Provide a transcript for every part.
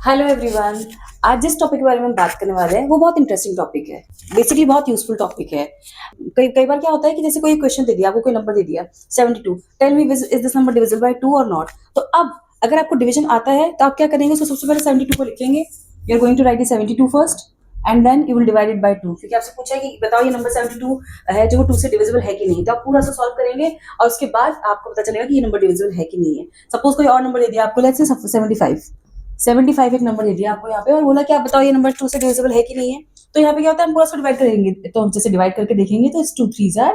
Hello everyone. आज जिस topic के बारे में हम बात करने वाले हैं वो बहुत इंटरेस्टिंग टॉपिक है। बेसिकली बहुत यूजफुल टॉपिक है। कई कई बार क्या होता है कि जैसे कोई क्वेश्चन दे दिया, आपको कोई नंबर दे दिया 72, tell me is this number divisible by 2 और नॉट। तो अब अगर आपको डिवीजन आता है तो आप क्या करेंगे, उसको सबसे पहले 72 को लिखेंगे। You are going to write the 72 first and then you will divide it by 2। क्योंकि आपसे पूछा है कि बताओ ये नंबर 72 है जो वो 2 से डिविजिबल है कि नहीं, तो आप पूरा सा सॉल्व करेंगे और उसके बाद आपको पता चलेगा कि ये नंबर डिविजिबल है कि नहीं है। सपोज कोई और नंबर दे दिया आपको, लेट्स से 75 एक नंबर दे दिया आपको यहाँ पे और बोला कि आप बताओ ये नंबर 2 से डिविजिबल है कि नहीं है। तो यहाँ पे क्या होता है, हम पूरा डिवाइड करेंगे। तो हम जैसे डिवाइड करके देखेंगे तो 2 3s are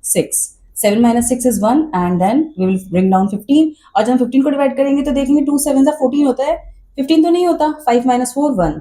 6, 7 minus 6 is 1 and then we will bring down 15। और जब हम 15 को डिवाइड करेंगे तो देखेंगे 2 7s are 14 होता है, 15 तो नहीं होता। 5 minus 4 1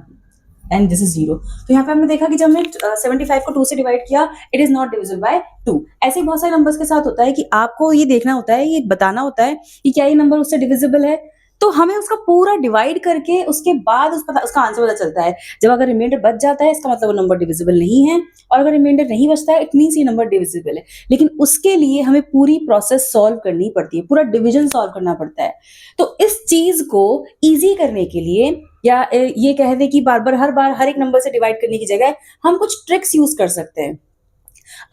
एंड दिस इज 0। तो यहाँ पे हमने देखा कि जब हमने 75 को 2 से डिवाइड किया, it is not divisible by 2। ऐसे ही बहुत सारे नंबर्स के साथ होता है कि आपको ये देखना होता है, ये बताना होता है कि क्या ये नंबर उससे डिविजिबल है। तो हमें उसका पूरा डिवाइड करके उसके बाद उसका आंसर पता चलता है। जब अगर रिमाइंडर बच जाता है इसका मतलब वो नंबर डिविजिबल नहीं है, और अगर रिमाइंडर नहीं बचता है इट मीन्स ये नंबर डिविजिबल है। लेकिन उसके लिए हमें पूरी प्रोसेस सॉल्व करनी पड़ती है, पूरा डिवीजन सॉल्व करना पड़ता है। तो इस चीज को इजी करने के लिए, या ये कह दे कि हर बार हर एक नंबर से डिवाइड करने की जगह हम कुछ ट्रिक्स यूज कर सकते हैं।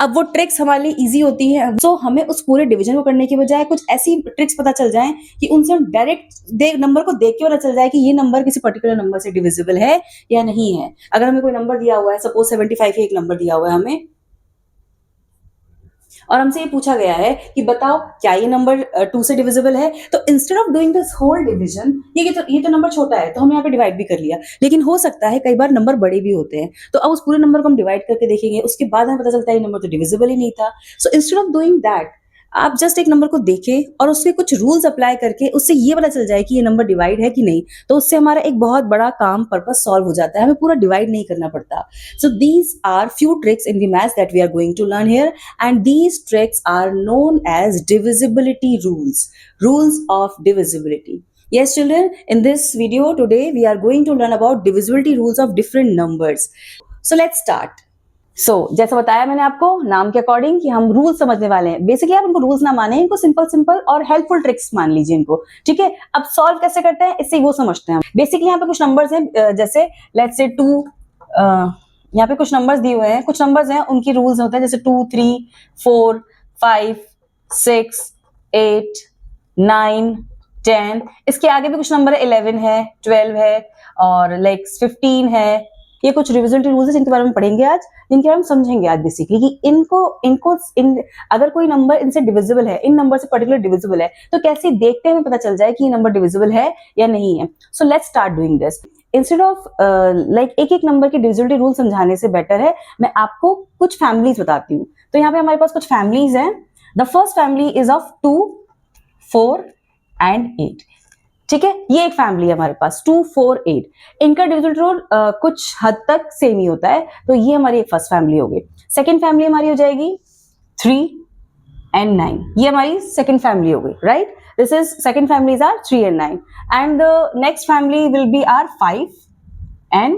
अब वो ट्रिक्स हमारे लिए इजी होती है, तो हमें उस पूरे डिवीजन को करने के बजाय कुछ ऐसी ट्रिक्स पता चल जाए कि उनसे हम डायरेक्ट नंबर को देख के पता चल जाए कि ये नंबर किसी पर्टिकुलर नंबर से डिविजिबल है या नहीं है। अगर हमें कोई नंबर दिया हुआ है, सपोज 75 एक नंबर दिया हुआ है हमें, और हमसे ये पूछा गया है कि बताओ क्या ये नंबर 2 से डिविजिबल है। तो instead of doing this whole division, ये तो नंबर छोटा है तो हम यहाँ पे डिवाइड भी कर लिया, लेकिन हो सकता है कई बार नंबर बड़े भी होते हैं। तो अब उस पूरे नंबर को हम डिवाइड करके देखेंगे, उसके बाद हमें पता चलता है ये नंबर तो डिविजिबल ही नहीं था। So instead of doing that, आप जस्ट एक नंबर को देखें और उसके कुछ रूल्स अप्लाई करके उससे ये पता चल जाए कि ये नंबर डिवाइड है कि नहीं। तो उससे हमारा एक बहुत बड़ा काम पर्पस सॉल्व हो जाता है, हमें पूरा डिवाइड नहीं करना पड़ता। So these are few tricks in the maths that we are going to learn here, and these tricks are known as divisibility rules, rules of divisibility. Yes children, in this video today we are going to learn about divisibility rules of different numbers. So let's start. जैसा बताया मैंने आपको नाम के according कि हम rules समझने वाले हैं। बेसिकली आप इनको रूल्स ना माने, इनको सिंपल सिंपल और हेल्पफुल ट्रिक्स मान लीजिए इनको, ठीक है। अब सॉल्व कैसे करते हैं इससे वो समझते हैं। बेसिकली यहाँ पे कुछ नंबर्स हैं, जैसे लेट्स से 2, यहाँ पे कुछ नंबर्स दिए हुए हैं, कुछ नंबर्स हैं उनकी रूल्स होते हैं, जैसे 2 3 4 5 6 8 9 10। इसके आगे भी कुछ नंबर है, 11 है, 12 है और लाइक 15 है। ये कुछ डिविजिबिलिटी रूल्स है जिनके बारे में पढ़ेंगे आज, जिनके बारे में समझेंगे आज बेसिकली कि अगर कोई नंबर इनसे डिविजिबल है, इन नंबर से पर्टिकुलर डिविजिबल है, तो कैसे देखते हैं हमें पता चल जाए कि ये नंबर डिविजिबल है या नहीं है। सो let's start doing this. Instead of like एक एक नंबर की डिविजिबिलिटी रूल समझाने से बेटर है मैं आपको कुछ फैमिलीज बताती हूँ। तो यहाँ पे हमारे पास कुछ फैमिलीज हैं। The first family is of 2 4 and 8, ठीक है। ये एक फैमिली है हमारे पास 2 4 8। इनका डिविजिबिलिटी रूल कुछ हद तक सेम ही होता है, तो ये हमारी एक फर्स्ट फैमिली हो गई। सेकेंड फैमिली हमारी हो जाएगी 3 एंड 9, ये हमारी सेकेंड फैमिली हो गई, right. This is second families are 3 and 9 and the next family will be are 5 and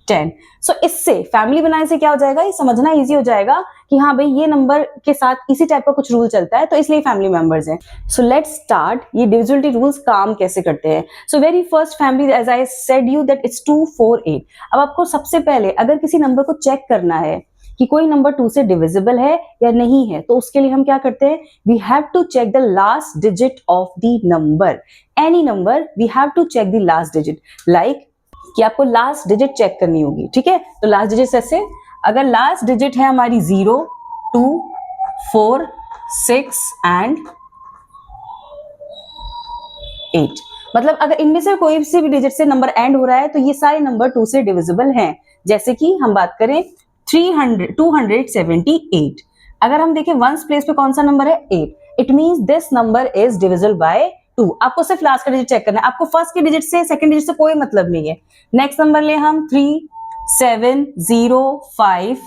10। सो इससे फैमिली बनाने से क्या हो जाएगा, ये समझना इजी हो जाएगा कि हाँ भाई ये नंबर के साथ इसी टाइप का कुछ रूल चलता है, तो इसलिए फैमिली मेंबर्स हैं। सो लेट्स स्टार्ट, ये डिविजिबिलिटी रूल्स काम कैसे करते हैं। So very first family as I said you that it's 2 4 8। अब आपको सबसे पहले अगर किसी नंबर को चेक करना है कि कोई नंबर 2 से डिविजिबल है या नहीं है, तो उसके लिए हम क्या करते हैं, we have to check the last digit of the number. Any number we have to check the last digit, like कि आपको लास्ट डिजिट चेक करनी होगी, ठीक है। तो लास्ट डिजिट ऐसे, अगर लास्ट डिजिट है हमारी 0 2 4 6 एंड 8, मतलब अगर इनमें से कोई से भी डिजिट से नंबर एंड हो रहा है तो ये सारे नंबर 2 से डिविजिबल हैं। जैसे कि हम बात करें 278, अगर हम देखें वंस प्लेस पे कौन सा नंबर है 8, it means this number is divisible by 2। आपको सिर्फ लास्ट का डिजिट चेक करना है, आपको फर्स्ट के डिजिट से सेकंड डिजिट से कोई मतलब नहीं है। नेक्स्ट नंबर ले हम 3 7 0 5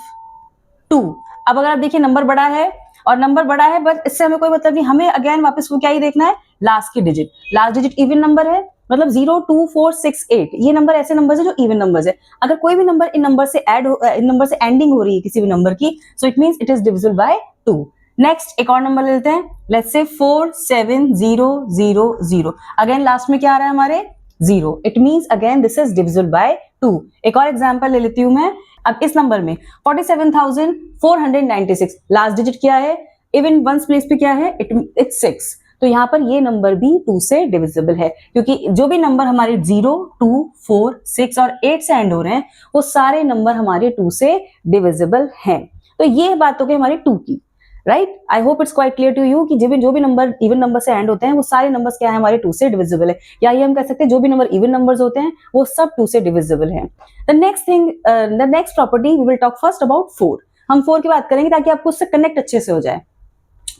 2। अब अगर आप देखिए नंबर बड़ा है और नंबर बड़ा है, बट इससे हमें कोई मतलब नहीं, हमें अगेन वापस वो क्या ही देखना है, लास्ट की digit. Last digit even number है, मतलब 0 2 4 6 8, ये नंबर ऐसे नंबर है जो इवन नंबर्स है। अगर कोई भी नंबर इन नंबर से एंडिंग हो रही है किसी भी नंबर की, so it means it is divisible by 2। Next एक और नंबर लेते हैं, लेट्स से 4 7 0 0 0। अगेन लास्ट में क्या आ रहा है हमारे 0. It means again this is divisible by 2. एक और एग्जांपल ले लेती हूं मैं. अब इस नंबर में 47,496 लास्ट डिजिट क्या है, इवन वंस प्लेस पे क्या है, इट्स 6. तो यहाँ पर ये नंबर भी 2 से डिविजिबल है, क्योंकि जो भी नंबर हमारे 0, 2, 4, 6 और 8 से एंड हो रहे हैं वो सारे नंबर हमारे 2 से डिविजिबल हैं. तो ये बात हो गई हमारी 2 की. Right, I hope it's quite clear to you कि जो भी नंबर इवन नंबर से एंड होते हैं वो सारे नंबर्स क्या है, हमारे 2 से डिविजिबल है. या ये हम कह सकते हैं जो भी नंबर इवन नंबर्स होते हैं वो सब 2 से डिविजिबल है. The next property we will talk first about 4. हम 4 की बात करेंगे ताकि आपको उससे कनेक्ट अच्छे से हो जाए.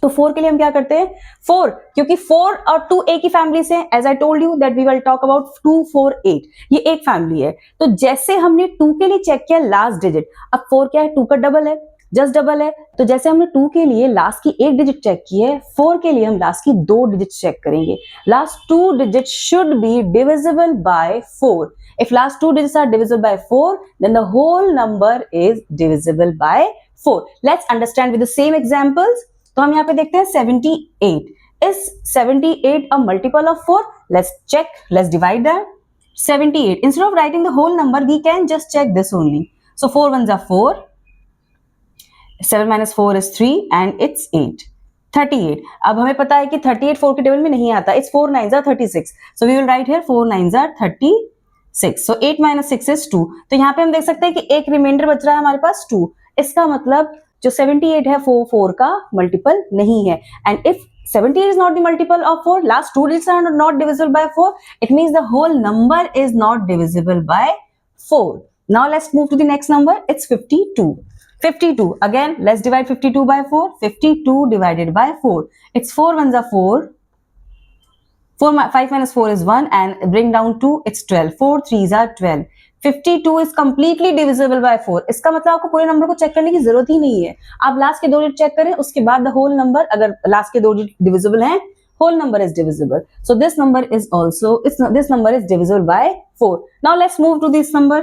तो 4 के लिए हम क्या करते हैं, 4 क्योंकि 4 और 2 एक ही फैमिली से, as I told you that we will talk about 2, 4, 8, ये एक फैमिली है. तो जैसे हमने 2 के लिए चेक किया लास्ट डिजिट, अब 4 क्या है, 2 का डबल है, जस्ट डबल है. तो जैसे हमने 2 के लिए लास्ट की एक डिजिट चेक की है, 4 के लिए हम लास्ट की 2 डिजिट चेक करेंगे. Last 2 digit should be divisible by 4. If last 2 digits are divisible by 4, then the whole number is divisible by 4. Let's understand with the same examples. तो हम यहाँ पे देखते हैं 78. Is 78 a multiple of 4? Let's check. Let's divide that. 78. Instead of writing the whole number, we can just check this only. So 4 ones are 4. 7 minus 4 is 3 and it's 8. 38. अब हमें पता है कि 38 4 के टेबल में नहीं आता. It's 4 9s are 36. So we will write here 4 9s are 36. So 8 minus 6 is 2. तो यहाँ पे हम देख सकते हैं कि एक रिमाइंडर बच रहा है हमारे पास 2. इसका मतलब जो 78 है 4 का मल्टीपल नहीं है. And if 78 is not the multiple of 4, last 2 digits are not divisible by 4, it means the whole number is not divisible by 4. Now let's move to the next number. It's 52. 52. Again, let's divide 52 by 4. 52 divided by 4. It's 4 ones are 4. 5 minus 4 is 1 and bring down 2, it's 12. 4 3s are 12. 52 is completely divisible by 4. इसका मतलब आपको पूरे number को check करने की जरूरत ही नहीं है. आप लास्ट के 2 डिजिट चेक करें, उसके बाद द होल नंबर, अगर लास्ट के 2 डिजिट डिविजिबल हैं, whole number is divisible. So this number is divisible by 4. Now let's move to this number.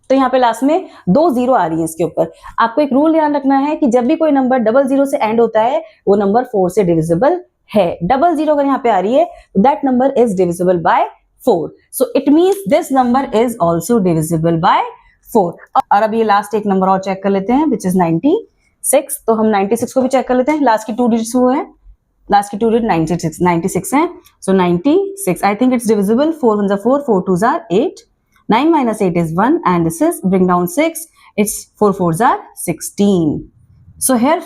तो यहाँ पे लास्ट में 2 0 आ रही है इसके ऊपर. आपको एक रूल ध्यान रखना है कि जब भी कोई नंबर 00 से एंड होता है वो नंबर 4 से डिविजिबल है. 00 अगर यहाँ पे आ रही है, that number is divisible bye 4. So it means this number is also divisible by 4. और अब ये लास्ट एक नंबर और चेक कर लेते हैं, which is 96. तो हम 96 को भी चेक कर लेते हैं. लास्ट की 2 डिजिट्स वो है, लास्ट की 2 डिजिट 96 हैं. So 96, I think it's divisible. 4 ones are 4, 4 2s are 8. 9 minus 8 is 1 and this is bring down 6. It's 4 4s are 16. So here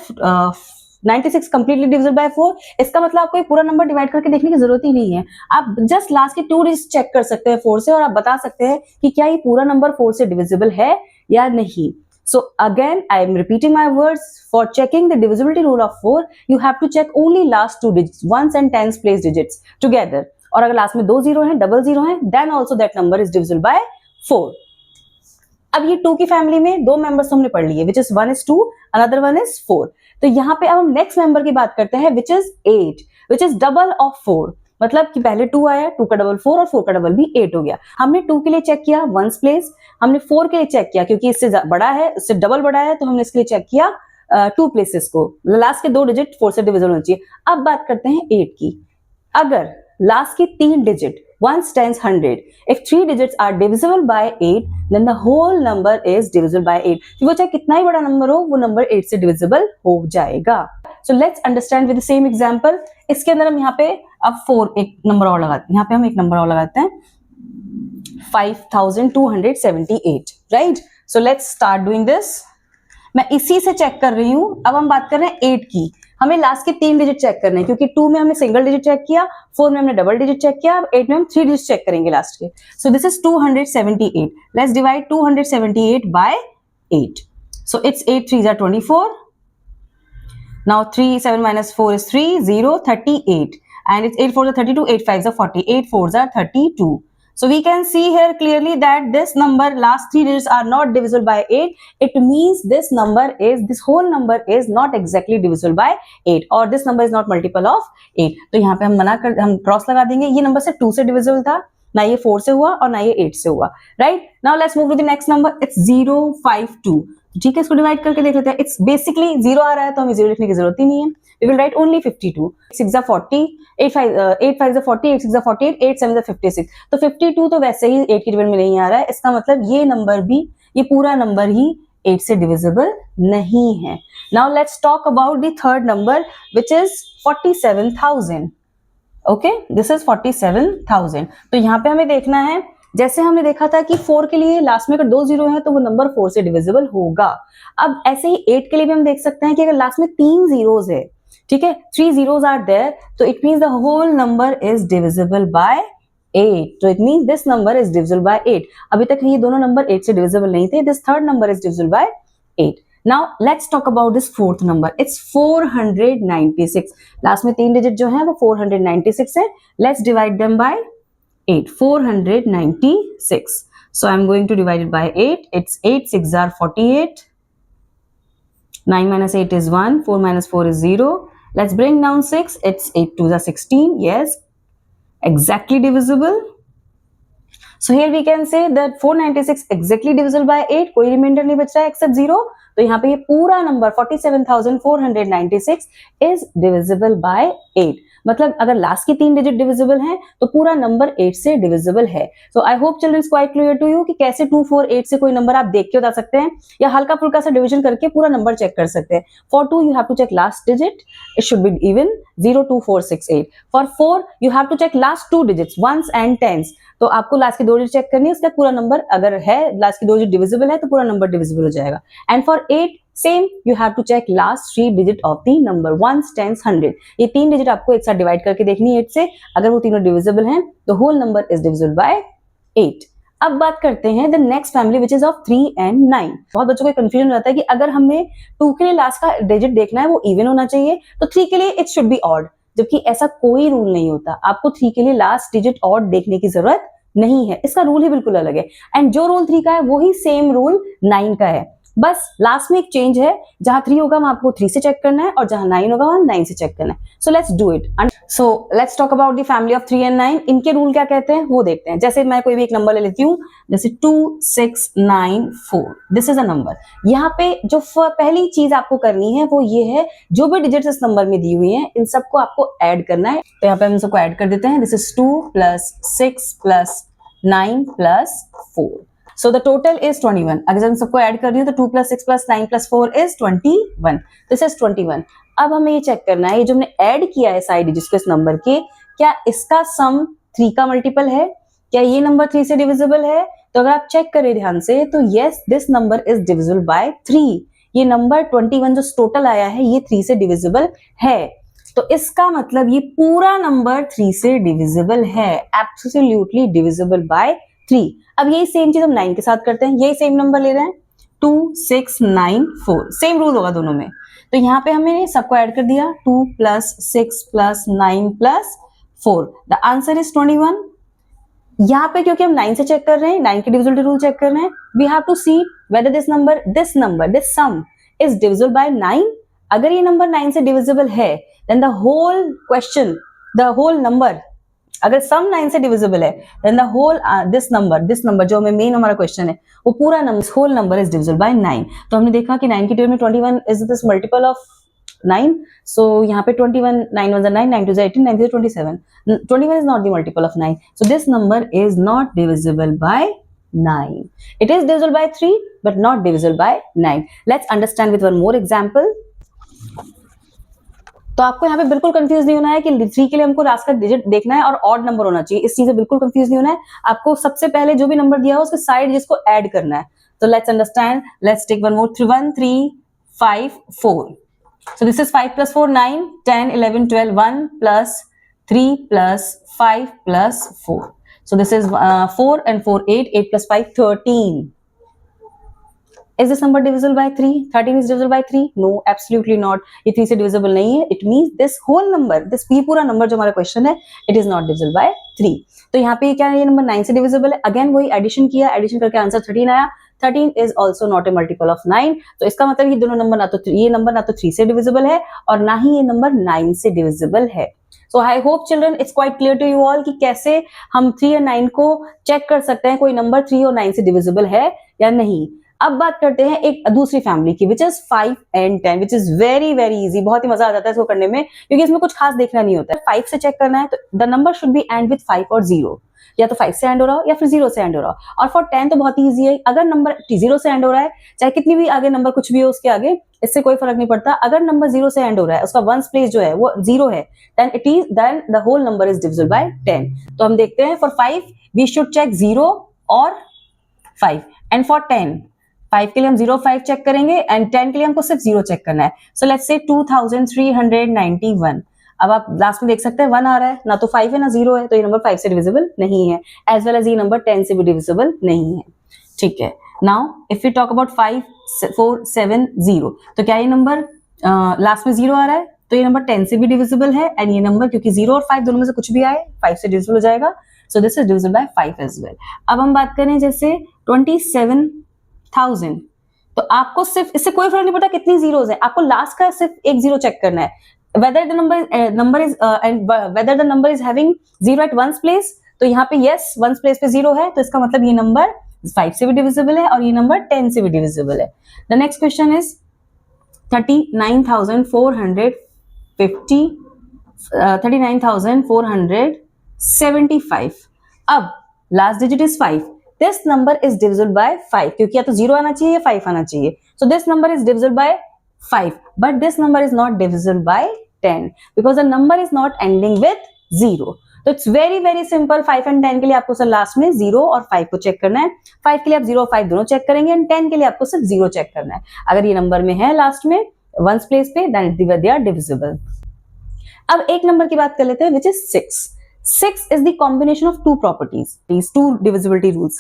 96 completely divisible by 4. इसका मतलब आपको ये पूरा नंबर डिवाइड करके देखने की जरूरत ही नहीं है. आप जस्ट लास्ट के 2 डिजिट चेक कर सकते हैं 4 से और आप बता सकते हैं कि क्या ये पूरा नंबर 4 से डिविजिबल है या नहीं. So again, I am repeating my words. For checking the divisibility rule of 4, you have to check only last 2 digits, ones and tens place digits together. और अगर लास्ट में 2 0 हैं, 00 हैं, then also that number is divisible by 4. अब ये 2 की family में 2 members हमने पढ़ लिए, which is 1 is 2, another one is 4. तो यहाँ पे अब हम नेक्स्ट मेंबर की बात करते हैं, which is 8, which is double of 4. मतलब कि पहले 2 आया, 2 का डबल 4 और 4 का डबल भी 8 हो गया. हमने 2 के लिए चेक किया वंस प्लेस, हमने 4 के लिए चेक किया क्योंकि इससे बड़ा है, इससे डबल बड़ा है, तो हमने इसके लिए चेक किया 2 प्लेसेस को. लास्ट के 2 डिजिट 4 से डिविजिबल होनी चाहिए. अब बात करते हैं 8 की. अगर लास्ट की 3 digit ones tens 100, if 3 digits are divisible by 8, then the whole number is divisible by 8. वो चाहे कितना ही बड़ा नंबर हो, वो नंबर 8 से डिविजिबल हो जाएगा. So let's understand with the same example. इसके अंदर हम यहाँ पे अब 4 एक नंबर और लगाते हैं. यहाँ पे हम एक नंबर और लगाते हैं 5278, right? So let's start doing this. मैं इसी से चेक कर रही हूँ. अब हम बात कर रहे हैं 8 की. हमें लास्ट के 3 डिजिट चेक करने हैं क्योंकि 2 में हमने सिंगल डिजिट चेक किया, 4 में हमने डबल डिजिट चेक किया, 8 में हम 3 डिजिट चेक करेंगे लास्ट के. So this is 278. Let's divide 278 by 8. So it's 8 3s are 24. Now 3 7 minus 4 is 3 0 38 and it's 8 4s are 32, 8 5s are 40, 8 4s are 32. So we can see here clearly that this number last 3 digits are not divisible by 8. It means this whole number is not exactly divisible by 8 or this number is not multiple of 8. तो यहाँ पे हम cross लगा देंगे. ये number से 2 से divisible था, ना ये 4 से हुआ और ना ये 8 से हुआ. Right, now let's move to the next number. It's 052. ठीक है, इसको डिवाइड करके देख लेते हैं। इट्स बेसिकली 0 आ रहा है तो हमें 0 लिखने की जरूरत ही नहीं है। We will write only 52। 6 जा 40, 8 5 जा 40, 8 6 जा 48, 8 7 जा 56। तो 52 तो वैसे ही 8 की डिविजन में नहीं आ रहा है, इसका मतलब ये नंबर भी, ये पूरा नंबर ही 8 से डिविजिबल नहीं है। Now let's talk about the third number which is 47,000। Okay, this is 47,000। तो यहाँ पे हमें देखना है, जैसे हमने देखा था कि 4 के लिए लास्ट में अगर 2 जीरो है तो वो नंबर 4 से डिविजिबल होगा। अब ऐसे ही 8 के लिए भी हम देख सकते हैं कि अगर लास्ट में 3 जीरोस है, ठीक है, 3 zeros are there, तो it means the whole number is divisible by 8. तो it means this number is divisible by 8. अभी तक ये दोनों नंबर 8 से divisible नहीं थे. This third number is divisible by 8. Now let's talk about this fourth number. It's 496. Last में 3 digit जो है वो 496 है. Let's divide them by 8. 496. So I'm going to divide it by 8. It's 8 6 are 48. 9 minus 8 is 1. 4 minus 4 is 0. Let's bring down 6. It's 8 2s are 16. Yes, exactly divisible. So here we can say that 496 exactly divisible by 8. कोई reminder नहीं बच रहा है except 0. तो यहाँ पे ये पूरा नंबर 47,496 is divisible by 8. मतलब अगर लास्ट की 3 डिजिट डिविजिबल हैं तो पूरा नंबर 8 से डिविजिबल है. So I hope children quite clear to you कि कैसे 2 4 8 से कोई नंबर आप देख के बता सकते हैं या हल्का फुल्का सा डिवीजन करके पूरा नंबर चेक कर सकते हैं. For 2 you have to check last digit, it should be even 0 2 4 6 8. For 4 you have to check last 2 digits, ones and tens. तो आपको लास्ट की 2 डिजिट चेक करनी है, उसका पूरा नंबर अगर है लास्ट की 2 डिजिट डिविजिबल है तो पूरा नंबर डिविजिबल हो जाएगा. And for 8 same, you have to check last 3 digit of the number, ones tens 100. ये 3 डिजिट आपको एक साथ डिवाइड करके देखनी है 8 से. अगर वो तीनों डिविजिबल हैं तो whole number is divisible by 8. अब बात करते हैं the next family which is of 3 and 9. बहुत बच्चों को कंफ्यूजन रहता है कि अगर हमें 2 के लिए लास्ट का डिजिट देखना है वो इवन होना चाहिए, तो 3 के लिए इट शुड बी ऑड. जबकि ऐसा कोई रूल नहीं होता. आपको 3 के लिए लास्ट डिजिट ऑड देखने की जरूरत नहीं है, इसका रूल ही बिल्कुल अलग है. एंड जो रूल 3 का है वही सेम रूल 9 का है. बस लास्ट में एक चेंज है, जहां 3 होगा वहां आपको 3 से चेक करना है और जहां 9 होगा वहां 9 से चेक करना है. So let's do it. So let's talk about the family of 3 and 9. इनके रूल क्या कहते हैं वो देखते हैं. जैसे मैं कोई भी एक नंबर ले लेती हूँ, जैसे 2 6 9 4. This is a number. यहाँ पे जो पहली चीज आपको करनी है वो ये है, जो भी डिजिट्स इस नंबर में दी हुई हैं इन सबको आपको ऐड करना है. तो यहाँ पे हम सबको ऐड कर देते हैं. This is 2 plus 6 plus 9 plus 4. So the total is 21. अगर हम सबको ऐड कर रही हूँ तो 2 plus 6 plus 9 plus 4 is 21. This is 21. अब हमें ये चेक करना है, ये जो हमने ऐड किया है साइड डिजिट्स को इस नंबर के, क्या इसका सम 3 का मल्टीपल है? क्या ये नंबर 3 से डिविजिबल है? तो अगर आप चेक करें ध्यान से तो yes, this number is divisible bye 3. ये नंबर 21 जो टोटल आया है ये 3 से डिविजिबल है. तो इसका मतलब ये पूरा नंबर 3 से डिविजिबल है, एब्सोल्युटली डिविजिबल बाय 3. अब यही सेम चीज हम 9 के साथ करते हैं. यही सेम नंबर ले रहे हैं, 2 6 9 4. सेम रूल होगा दोनों में. तो यहाँ पे हमने सबको ऐड कर दिया, 2 plus 6 plus 9 plus 4. The answer is 21. यहाँ पे क्योंकि हम 9 से चेक कर रहे हैं, 9 के डिविजिबिलिटी रूल चेक कर रहे हैं, we have to see whether this sum is divisible by 9. अगर ये नंबर 9 से डिविजिबल है then the whole question, the whole number, अगर सम 9 से डिविजिबल है then the whole this number जो हमें मेन हमारा क्वेश्चन है वो पूरा number, whole number is divisible by 9. तो हमने देखा कि 9 की डिविजन में 21 इज दिस मल्टीपल ऑफ 9. सो यहाँ पे 21, 9 1 9, 9 2 18, 9 3 27. 21 is not the multiple of 9. So this number is not divisible by 9. It is divisible by 3 but not divisible by 9. Let's understand with one more example. तो आपको यहाँ पे बिल्कुल confuse नहीं होना है कि 3 के लिए हमको लास्ट का डिजिट देखना है और ऑड नंबर होना चाहिए. इस चीज से बिल्कुल कंफ्यूज नहीं होना है. आपको सबसे पहले जो भी नंबर दिया हो उसके साइड जिसको ऐड करना है. तो let's understand. Let's take one more. 1 3 5 4. So this is 5 plus 4 9 10 11 12. 1 plus 3 plus 5 plus 4. So this is 4 and 4 8. 8 plus 5 13. Is this number divisible by 3? 13 is divisible by 3? No, absolutely not. ये 3 से divisible नहीं है. It means this whole number, this पूरा number जो हमारा question है, it is not divisible by 3. तो यहाँ पे क्या है, ये नंबर 9 से divisible है. Again वही addition किया, addition करके आंसर 13 आया. 13 is also not a multiple of 9. तो इसका मतलब ये दोनों नंबर ये नंबर ना तो 3 से divisible है और ना ही ये नंबर 9 से divisible है. So I hope children it's quite clear to you all कि कैसे हम 3 और 9 को चेक कर सकते हैं कोई नंबर 3 और 9 से divisible है या नहीं. अब बात करते हैं एक दूसरी फैमिली की, which is 5 and 10, which is very very easy, बहुत ही मजा आ जाता है इसको करने में, क्योंकि इसमें कुछ खास देखना नहीं होता है। 5 से चेक करना है तो the number should be and with 5 और 0, या तो 5 से एंड हो रहा हो या फिर 0 से एंड हो रहा हो। और फॉर 10 तो बहुत ही ईजी है, अगर नंबर 0 से एंड हो रहा है, चाहे कितनी भी आगे नंबर कुछ भी हो उसके आगे, इससे कोई फर्क नहीं पड़ता। अगर नंबर 0 से एंड हो रहा है, उसका वंस प्लेस जो है वो 0 है, then the whole number is divisible by 10। तो हम देखते हैं, फॉर 5 वी शुड चेक 0 और 5, एंड फॉर 10 5 के लिए हम 0 5 चेक करेंगे, एंड 10 के लिए हमको सिर्फ 0 चेक करना है। So let's say 2391। अब आप लास्ट में देख सकते हैं 1 आ रहा है, ना तो 5 है ना 0 है, तो ये नंबर 5 से डिविजिबल नहीं है, एज वेल एज ये नंबर 10 से भी डिविजिबल नहीं है। ठीक है, now if you talk about 5 4 7 0, तो क्या ये नंबर लास्ट में 0 आ रहा है, तो ये नंबर 10 से भी डिविजिबल है, एंड ये नंबर क्योंकि 0 और 5 दोनों में से कुछ भी आए 5 से डिविजिबल हो जाएगा, so this is divisible by 5 as well. अब हम बात करें जैसे 27,000, तो आपको सिर्फ, इससे कोई फर्क नहीं पड़ता कितनी जीरोस है, आपको लास्ट का सिर्फ एक 0 चेक करना है, whether the number is having 0 at ones place, तो यहाँ पे yes ones place पे 0 है, तो इसका मतलब ये नंबर 5 से भी डिविजिबल है और ये नंबर 10 से भी डिविजिबल है। The next question is 39,475। अब last digit is 5, this number is divisible by 5, क्योंकि या तो 0 आना चाहिए या 5 आना चाहिए, सो this number is divisible by 5, but this number is not divisible by 10 because the number is not ending with 0. तो it's very very simple. 5 and 10 के लिए आपको सर लास्ट में 0 और 5 को चेक करना है, 5 के लिए आप 0 और 5 दोनों चेक करेंगे, एंड 10 के लिए आपको सिर्फ 0 चेक करना है। अगर ये नंबर में है लास्ट में वंस प्लेस पे, देन दे आर डिविजिबल। अब एक नंबर की बात कर लेते हैं, which is 6। 6 is the combination of two properties, these two divisibility rules.